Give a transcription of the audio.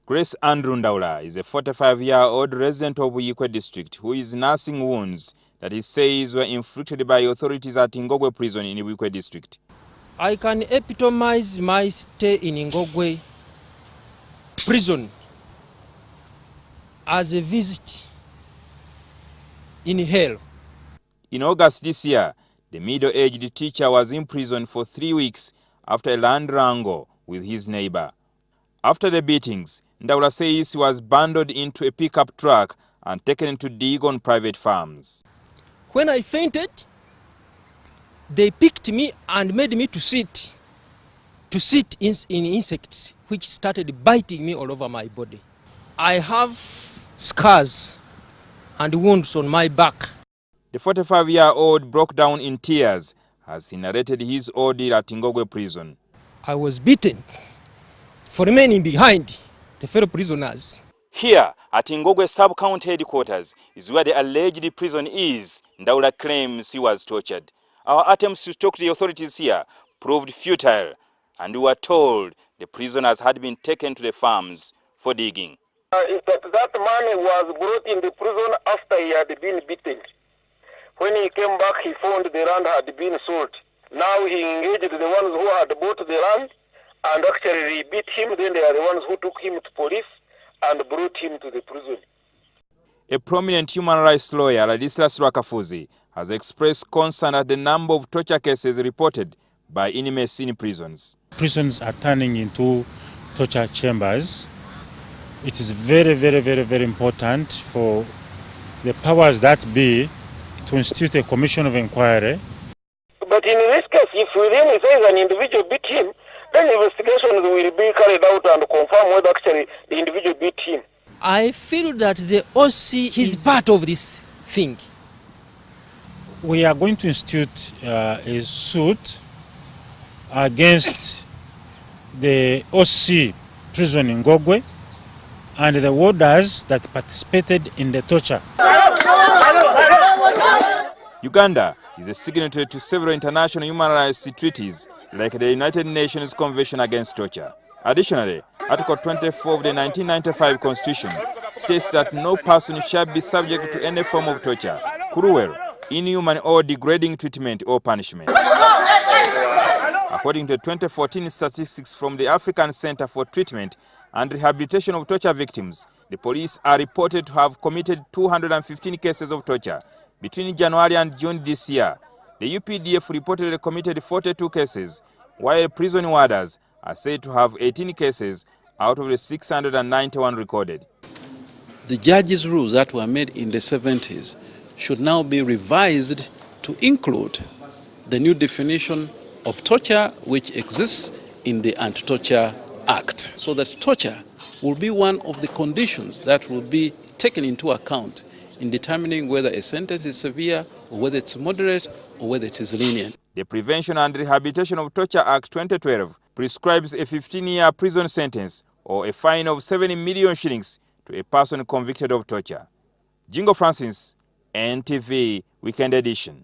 Grace Andrew Ndawula is a 45-year-old resident of Buikwe district who is nursing wounds that he says were inflicted by authorities at Ngogwe Prison in Buikwe district. I can epitomize my stay in Ngogwe Prison as a visit in hell. In August this year, the middle-aged teacher was imprisoned for 3 weeks after a land wrangle with his neighbor. After the beatings, Ndawula says he was bundled into a pickup truck and taken to dig on private farms. When I fainted, they picked me and made me to sit in insects, which started biting me all over my body. I have scars and wounds on my back. The 45-year-old broke down in tears as he narrated his ordeal at Ngogwe Prison. I was beaten for remaining behind the fellow prisoners. Here at Ngogwe sub-county headquarters is where the alleged prison is. Ndawula claims he was tortured. Our attempts to talk to the authorities here proved futile, and we were told the prisoners had been taken to the farms for digging. That man was brought in the prison after he had been beaten. When he came back, he found the land had been sold. Now he engaged the ones who had bought the land and actually beat him. Then they are the ones who took him to police and brought him to the prison. A prominent human rights lawyer, Ladislas Rwakafuzi, has expressed concern at the number of torture cases reported by inmates in prisons. Prisons are turning into torture chambers. It is very important for the powers that be to institute a commission of inquiry. But in this case, if within it says an individual beat him, then investigations will be carried out and confirm whether actually the individual beat him. I feel that the OC is part of this thing. We are going to institute a suit against the OC prison in Ngogwe and the warders that participated in the torture. Uganda is a signatory to several international human rights treaties like the United Nations Convention Against Torture. Additionally, Article 24 of the 1995 Constitution states that no person shall be subject to any form of torture, cruel, inhuman or degrading treatment or punishment. According to 2014 statistics from the African Center for Treatment and Rehabilitation of Torture Victims, the police are reported to have committed 215 cases of torture. Between January and June this year, the UPDF reportedly committed 42 cases, while prison warders are said to have 18 cases out of the 691 recorded. The judges' rules that were made in the 70s should now be revised to include the new definition of torture which exists in the Anti-Torture Act, so that torture will be one of the conditions that will be taken into account in determining whether a sentence is severe or whether it's moderate or whether it is lenient. The Prevention and Rehabilitation of Torture Act 2012 prescribes a 15-year prison sentence or a fine of 70 million shillings to a person convicted of torture. Jingo Francis, NTV Weekend Edition.